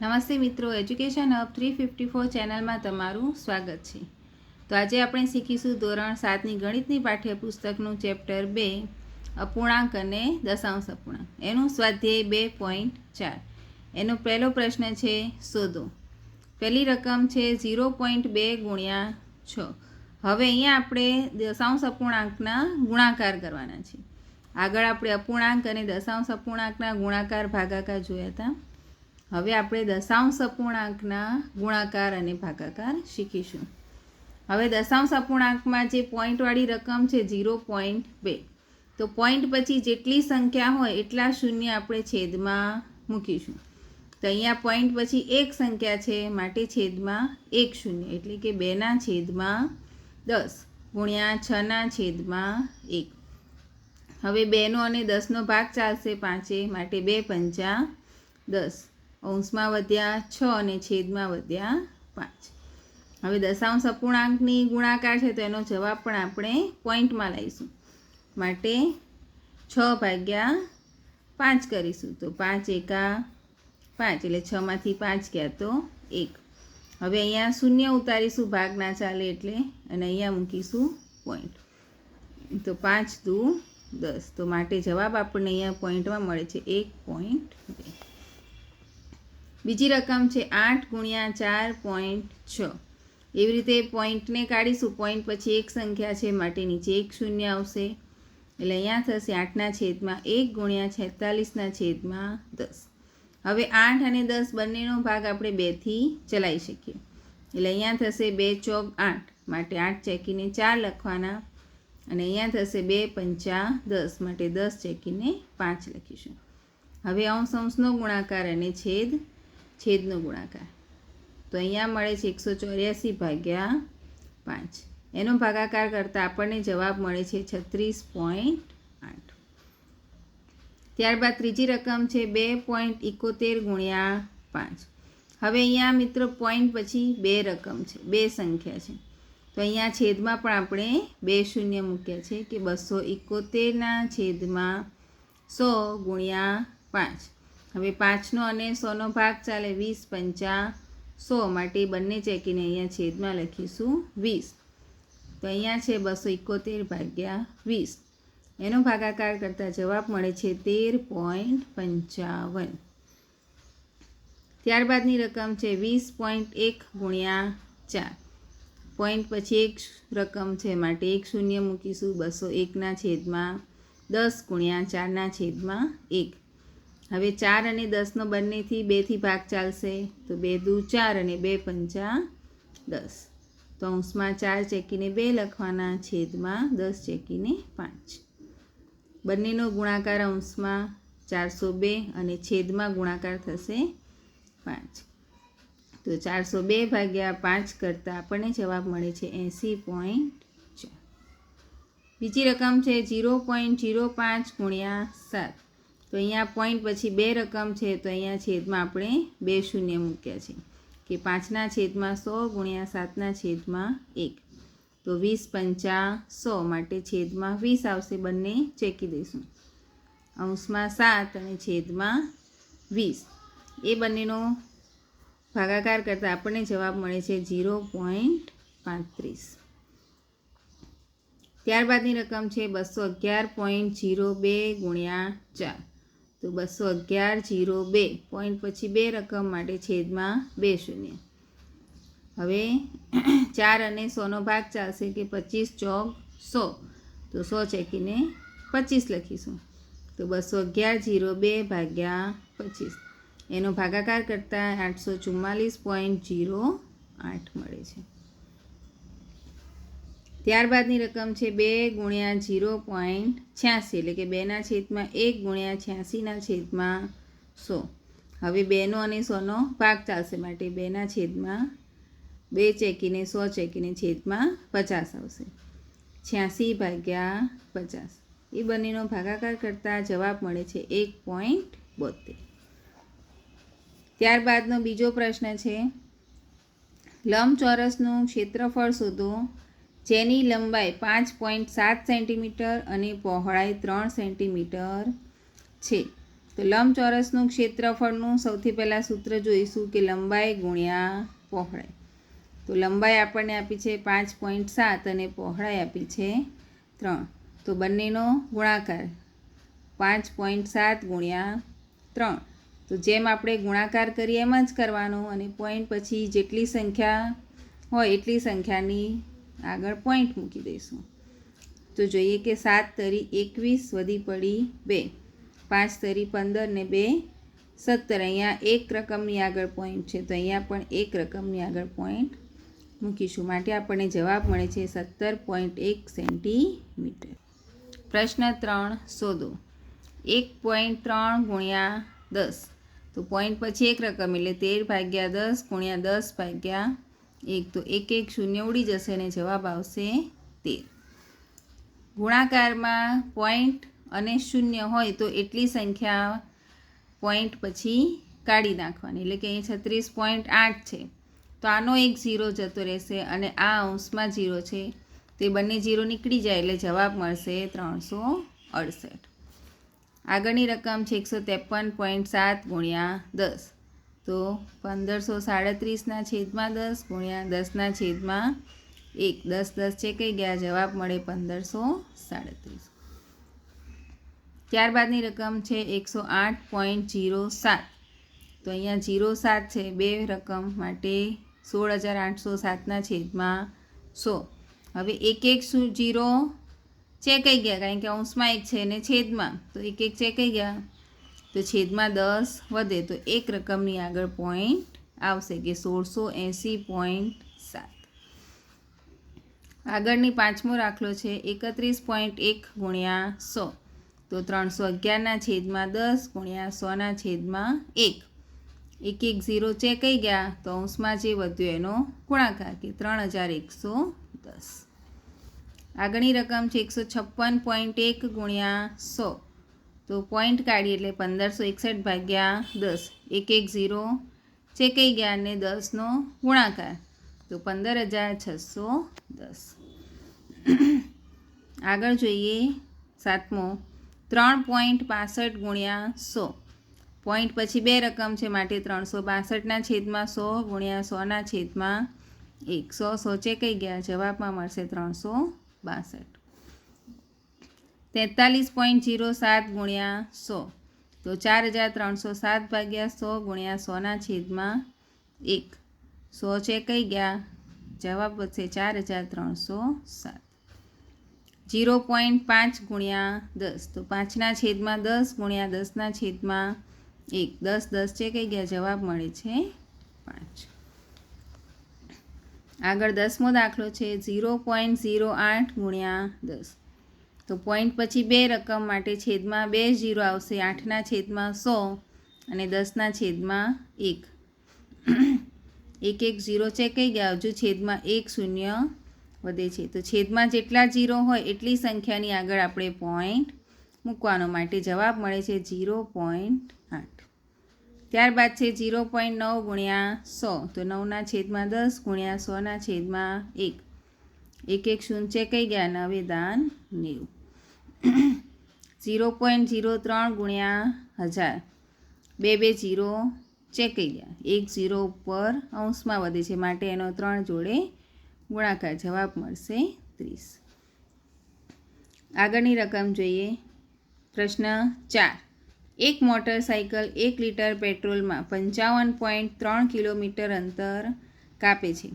નમસ્તે મિત્રો, education hub 354 ચેનલમાં તમારું સ્વાગત છે. તો આજે આપણે શીખીશું ધોરણ 7ની ગણિતની પાઠ્યપુસ્તકનું ચેપ્ટર 2 અપૂર્ણાંક અને દશાંશ અપૂર્ણાંક, એનું સ્વાધ્યાય 2.4. એનો પહેલો પ્રશ્ન છે શોધો. પહેલી રકમ છે 0.2 ગુણ્યા 6. હવે અહીંયા આપણે દશાંશ અપૂર્ણાંકના ગુણાકાર કરવાના છે. આગળ આપણે અપૂર્ણાંક અને દશાંશ અપૂર્ણાંકના ગુણાકાર ભાગાકાર જોયા હતા. હવે આપણે દશાંશ અપૂર્ણાંકના ગુણાકાર અને ભાગાકાર શીખીશું. હવે દશાંશ અપૂર્ણાંકમાં જે પોઈન્ટવાળી રકમ છે 0.2, તો પોઈન્ટ પછી જેટલી સંખ્યા હોય એટલા શૂન્ય આપણે છેદમાં મૂકીશું. તો અહીંયા પોઈન્ટ પછી એક સંખ્યા છે, માટે છેદમાં એક શૂન્ય, એટલે કે 2/10 ગુણ્યા 6/1. હવે 2નો અને 10નો ભાગ ચાલશે 5, માટે 2×5 = 10. અંશમાં વધ્યા 6 અને છેદમાં વધ્યા 5. હવે દશાંશ અપૂર્ણાંકની ગુણાકાર છે, તો એનો જવાબ પણ આપણે પોઈન્ટમાં લઈશું, માટે 6/5 કરીશું. તો 5 એકા 5, એટલે 6માંથી 5 ગયા તો 1. હવે અહીંયા શૂન્ય ઉતારીશું, ભાગ ના ચાલે એટલે, અને અહીંયા મૂકીશું પોઈન્ટ. તો 5 દુ 10, તો માટે જવાબ આપણને અહીંયા પોઈન્ટમાં મળે છે 1.2. બીજી રકમ છે 8 ગુણ્યા 4.6. એવી રીતે પોઈન્ટને કાઢીશું. પોઈન્ટ પછી એક સંખ્યા છે, માટે નીચે એક શૂન્ય આવશે, એટલે અહીંયા થશે 8/1 ગુણ્યા 46/10. હવે 8 અને 10 બંનેનો ભાગ આપણે 2થી ચલાવી શકીએ, એટલે અહીંયા થશે 2 ચોક 8, માટે 8 ચેકીને 4 લખવાના, અને અહીંયા થશે 2×5 = 10, માટે 10 ચેકીને 5 લખીશું. હવે અંશનો ગુણાકાર અને છેદનો ગુણાકાર, તો અહીંયા મળે છે 184/5. એનો ભાગાકાર કરતાં આપણને જવાબ મળે છે 36.8. ત્યારબાદ ત્રીજી રકમ છે 2.71 ગુણ્યા 5. હવે અહીંયા મિત્રો પોઈન્ટ પછી બે રકમ છે, બે સંખ્યા છે, તો અહીંયા છેદમાં પણ આપણે 2 શૂન્ય મૂક્યા છે, કે 271/100 ગુણ્યા 5. હવે 5નો અને 100નો ભાગ ચાલે 20×5 = 100, માટે બંને ચેકીને અહીંયા છેદમાં લખીશું 20. તો અહીંયા છે 271/20. એનો ભાગાકાર કરતાં જવાબ મળે છે 13.55. ત્યારબાદની રકમ છે 20.1 ગુણ્યા 4. પોઈન્ટ પછી એક રકમ છે, માટે એક શૂન્ય મૂકીશું. 201/10 ગુણ્યા 4/1. હવે 4 અને 10નો બંનેથી 2થી ભાગ ચાલશે, તો 2 દુ 4 અને 2×5 = 10. તો અંશમાં 4 ચેકીને 2 લખવાના, છેદમાં 10 ચેકીને 5. બંનેનો ગુણાકાર અંશમાં 402 અને છેદમાં ગુણાકાર થશે 5. તો 402/5 કરતાં આપણને જવાબ મળે છે 80.4. બીજી રકમ છે 0.05 ગુણ્યા 7. તો અહીંયા પોઈન્ટ પછી બે રકમ છે, તો અહીંયા છેદમાં આપણે 2 શૂન્ય મૂક્યા છે, કે 5/100 ગુણ્યા 7/1. તો 20×5 = 100, માટે છેદમાં 20 આવશે, બંને ચેકી દઈશું. અંશમાં 7 અને છેદમાં 20. એ બંનેનો ભાગાકાર કરતાં આપણને જવાબ મળે છે 0.35. ત્યારબાદની રકમ છે 211.02 ગુણ્યા 4. તો 211/02, પોઈન્ટ પછી બે રકમ, માટે છેદમાં 2 શૂન્ય. હવે 4 અને 100નો ભાગ ચાલશે, કે 25 ચોક 100, તો 100 ચેકીને 25 લખીશું. તો 211/02/25. એનો ભાગાકાર કરતાં 844.08 મળે છે. ત્યારબાદની રકમ છે 2 ગુણ્યા 0.86, એટલે કે 2/1 ગુણ્યા 86/100. હવે 2નો અને 100નો ભાગ ચાલશે, માટે 2/2 ચેકીને 100 ચેકીને છેદમાં 50 આવશે, 86/50. એ બંનેનો ભાગાકાર કરતાં જવાબ મળે છે 1.72. ત્યારબાદનો બીજો પ્રશ્ન છે લંબચોરસનું ક્ષેત્રફળ શોધો, જેની લંબાઈ 5.7 સેન્ટીમીટર અને પહોળાઈ 3 સેન્ટીમીટર છે. તો લંબચોરસનું ક્ષેત્રફળનું સૌથી પહેલાં સૂત્ર જોઈશું કે લંબાઈ ગુણ્યા પહોળાઈ. તો લંબાઈ આપણને આપી છે 5.7 અને પહોળાઈ આપી છે 3. તો બંનેનો ગુણાકાર 5.7 ગુણ્યા 3. તો જેમ આપણે ગુણાકાર કરીએ એમ જ કરવાનો અને પોઈન્ટ પછી જેટલી સંખ્યા હોય એટલી સંખ્યાની આગળ પોઈન્ટ મૂકી દઈશું. તો જોઈએ કે 7 તરી 21 વધી પડી 2, 5 તરી 15 ને 2 17. અહીંયા એક રકમની આગળ પોઈન્ટ છે તો અહીંયા પણ એક રકમની આગળ પોઈન્ટ મૂકીશું. માટે આપણને જવાબ મળે છે 17.1 સેન્ટીમીટર. પ્રશ્ન 3 શોધો. 1.3 ગુણ્યા 10. તો પોઈન્ટ પછી એક રકમ એટલે 13/10 ગુણ્યા 10/1. તો એક શૂન્ય ઉડી જશે અને જવાબ આવશે 13. ગુણાકારમાં પોઈન્ટ અને શૂન્ય હોય તો એટલી સંખ્યા પોઈન્ટ પછી કાઢી નાખવાની. એટલે કે અહીં 36.8 છે તો આનો એક 0 જતો રહેશે અને આ અંશમાં 0 છે તે બંને 0 નીકળી જાય એટલે જવાબ મળશે 368. આગળની રકમ છે 153.7 ગુણ્યા 10. તો 1537 છેદમાં 10 ગુણ્યા 10/1. 10 10 ચેકાઈ ગયા, જવાબ મળે 1537. ત્યારબાદની રકમ છે 108.07. તો અહીંયા 07 છે બે રકમ માટે 16807 છેદમાં 100. હવે એક 0 ચેકાઈ ગયા કારણ કે અંશમાં એક છે ને છેદમાં, તો એક ચેકાઈ ગયા. તો છેદમાં 10 વધે તો એક રકમની આગળ પોઈન્ટ આવશે કે 1680.7. આગળની પાંચમો દાખલો છે 31.1 ગુણ્યા 100. તો 311 છેદમાં 10 ગુણ્યા 100 છેદમાં 1. એક 0 ચેકાઈ ગયા તો અંશમાં જે વધ્યો એનો ગુણાકાર કે 3110. આગળની રકમ છે 156.1 ગુણ્યા 100. તો પોઈન્ટ કાઢીએ એટલે 1561/10. એક 0 ચેકાઈ ગયા અને 10નો ગુણાકાર તો 15610. આગળ જોઈએ સાતમો 3.65 ગુણ્યા 100. પોઈન્ટ પછી બે રકમ છે માટે 362 છેદમાં 100 ગુણ્યા 100 છેદમાં 1. 100 ચેકાઈ ગયા, જવાબમાં મળશે 362. 43.07 ગુણ્યા 100. તો 4307/100 ગુણ્યા 100 છેદમાં 1. 100 ચેકાઈ ગયા, જવાબ વધશે 4307. 0.5 ગુણ્યા 10. તો 5 છેદમાં 10 ગુણ્યા 10 છેદમાં 1. 10 10 ચેકાઈ ગયા, જવાબ મળે છે 5. આગળ 10મો દાખલો છે 0.08 ગુણ્યા 10. તો પોઈન્ટ પછી બે રકમ માટે છેદમાં 2 0 આવશે. 8 છેદમાં 100 અને 10 છેદમાં 1. એક 0 ચેકાઈ ગયા, હજુ છેદમાં 1 શૂન્ય વધે છે. તો છેદમાં જેટલા 0 હોય એટલી સંખ્યાની આગળ આપણે પોઈન્ટ મૂકવાનો. માટે જવાબ મળે છે 0.8. ત્યારબાદ છે 0.9 ગુણ્યા 100. તો 9 છેદમાં 10 ગુણ્યા 100 છેદમાં 1. એક શૂન્ય ચેકાઈ ગયા, 9 દાન 90. 0.03 ગુણ્યા 1000. બે 0 ચેકાઈ ગયા, એક 0 ઉપર અંશમાં વધે છે માટે એનો 3 જોડે ગુણાકાર, જવાબ મળશે 30. આગળની રકમ જોઈએ. પ્રશ્ન 4. એક મોટરસાઇકલ 1 લીટર પેટ્રોલમાં 55.3 કિલોમીટર અંતર કાપે છે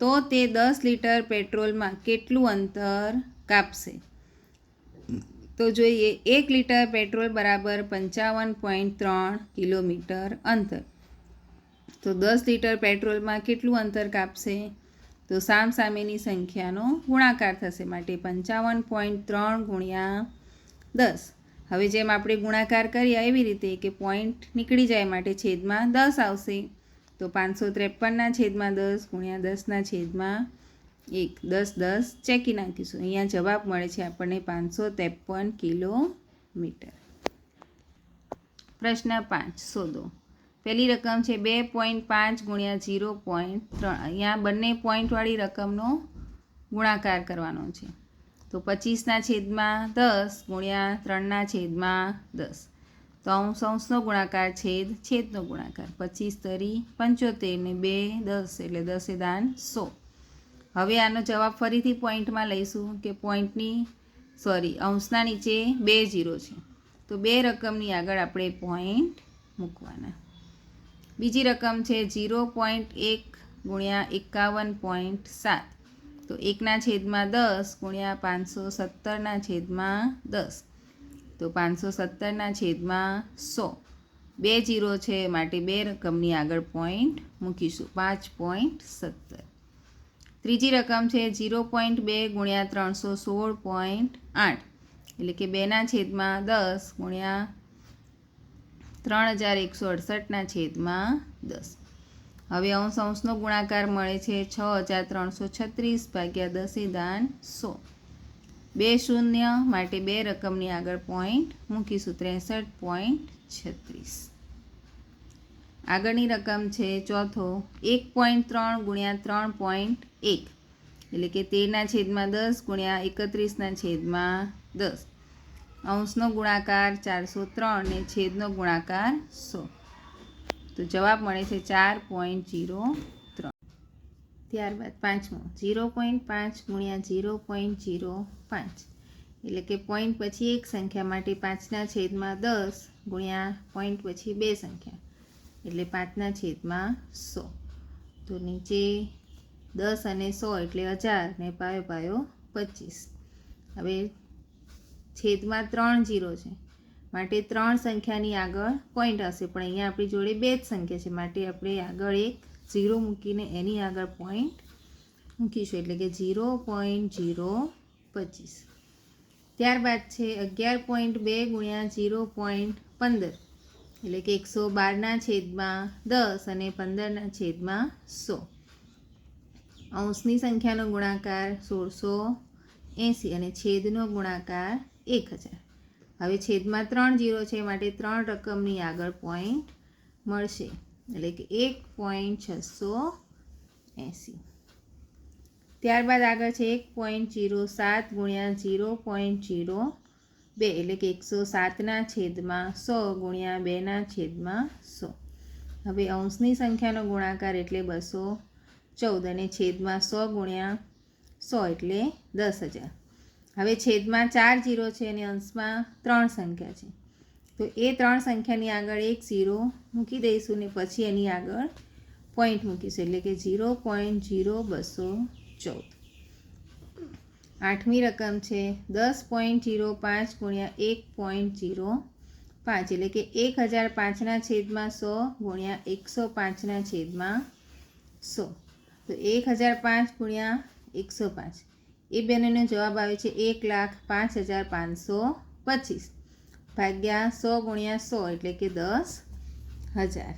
તો તે 10 લીટર પેટ્રોલમાં કેટલું અંતર કાપશે? તો જોઈએ 1 લીટર પેટ્રોલ બરાબર 55.3 કિલોમીટર અંતર. તો 10 લીટર પેટ્રોલમાં કેટલું અંતર કાપશે? તો સામસામેની સંખ્યાનો ગુણાકાર થશે માટે 55.3 ગુણ્યા 10. હવે જેમ આપણે ગુણાકાર કર્યા એવી રીતે કે પોઈન્ટ નીકળી જાય માટે છેદમાં 10 આવશે. તો 553 છેદમાં 10 ગુણ્યા 10 છેદમાં 1. 10 10 ચેકી નાખીશું. અહીંયા જવાબ મળે છે આપણને 553 કિલોમીટર. પ્રશ્ન 5 શોધો. પહેલી રકમ છે 2.5 ગુણ્યા 0.3. અહીંયા બંને પોઈન્ટવાળી રકમનો ગુણાકાર કરવાનો છે. તો 25 છેદમાં 10 ગુણ્યા 3 છેદમાં 10. તો અંશ અંશનો ગુણાકાર છેદ છેદનો ગુણાકાર 25 તરી 75 ને 2 10 એટલે 10 એ દાન 100. હવે આનો જવાબ ફરીથી પોઈન્ટમાં લઈશું કે અંશના નીચે 2 0 છે તો 2 રકમની આગળ આપણે પોઈન્ટ મૂકવાના. બીજી રકમ છે 0.1 ગુણ્યા 51.7 તો 1/10 ગુણ્યા 517/10 તો 517/100. 2 0 છે માટે 2 રકમની આગળ પોઈન્ટ મૂકીશું 5.17. ત્રીજી રકમ છે 0.2 ગુણ્યા 316.8 એટલે કે 2/10 ગુણ્યા 3168/10. હવે અંશ અંશનો ગુણાકાર મળે છે 6336 ભાગ્યા 10 એ દાન 100. 2 શૂન્ય માટે 2 રકમની આગળ પોઈન્ટ મૂકીશું 63.36. આગળની રકમ છે ચોથો 1.3 ગુણ્યા 3.1 એટલે કે 13/10 ગુણ્યા 31/10. અંશનો ગુણાકાર 403 ને છેદનો ગુણાકાર 100 તો જવાબ મળે છે 4.03. ત્યારબાદ પાંચમો 0.5 ગુણ્યા 0.05 એટલે કે પોઈન્ટ પછી એક સંખ્યા માટે 5/10 ગુણ્યા પોઈન્ટ પછી બે સંખ્યા એટલે 5/100. તો નીચે 10 અને 100 એટલે 1000 ને પાયો પાયો 25. હવે છેદમાં 3 0 છે માટે 3 સંખ્યાની આગળ પોઈન્ટ હશે પણ અહીંયા આપણી જોડે 2 જ સંખ્યા છે માટે આપણે આગળ એક 0 મૂકીને એની આગળ પોઈન્ટ મૂકીશું એટલે કે 0.025. ત્યારબાદ છે 11.2 ગુણ્યા 0.15 એટલે કે 112/10 અને 15/100. અંશની સંખ્યાનો ગુણાકાર 1680 અને છેદનો ગુણાકાર 1000. હવે છેદમાં 3 0 છે માટે 3 રકમની આગળ પોઈન્ટ મળશે એટલે કે 1.680. ત્યારબાદ આગળ છે 1.07 ગુણ્યા 0.02 એટલે કે 107/100 ગુણ્યા 2/100. હવે અંશની સંખ્યાનો ગુણાકાર એટલે 214 અને છેદમાં 100 ગુણ્યા 100 એટલે 10,000. હવે છેદમાં 4 0 છે અને અંશમાં 3 સંખ્યા છે તો એ 3 સંખ્યાની આગળ એક 0 મૂકી દઈશું ને પછી એની આગળ પોઈન્ટ મૂકીશું એટલે કે 0.0214. આઠમી રકમ છે 10.05 ગુણ્યા 1.05 એટલે કે 1005/100 ગુણ્યા 105/100. તો 1005 ગુણ્યા 105 એ બેનનો જવાબ આવે છે 1,05,525 ભાગ્યા 100 ગુણ્યા 100 એટલે કે 10,000.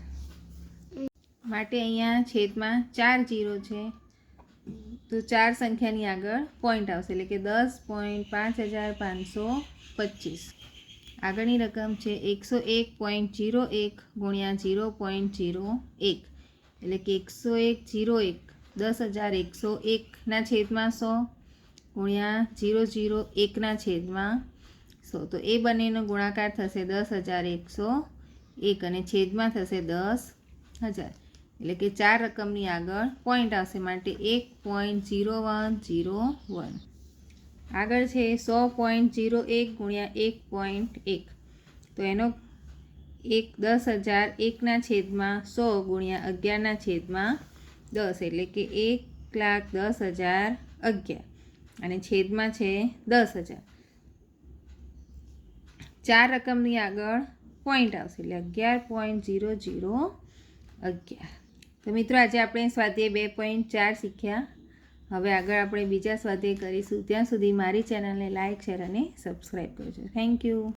માટે અહીંયા છેદમાં 4 0 છે તો 4 સંખ્યાની આગળ પોઈન્ટ આવશે એટલે કે 10.5525. આગળની રકમ છે 101.01 ગુણ્યા 0.01 એટલે કે 101.01 10,101/100 ગુણ્યા 001/100. તો એ બંનેનો ગુણાકાર થશે 10,101 અને છેદમાં થશે 10,000 એટલે કે 4 રકમની આગળ પોઈન્ટ આવશે માટે 1.0101. આગળ છે 100.01 ગુણ્યા 1.1 તો એનો 10,001/100 ગુણ્યા 11/10 એટલે કે 1,10,011 અને છેદમાં છે 10,000. 4 રકમની આગળ પોઈન્ટ આવશે એટલે 11.0011. તો મિત્રો આજે આપણે સ્વાધ્યાય 2.4 શીખ્યા. હવે આગળ આપણે બીજા સ્વાધ્યાય કરીશું. ત્યાં સુધી મારી ચેનલને લાઇક શેર અને સબસ્ક્રાઈબ કરજો. Thank you.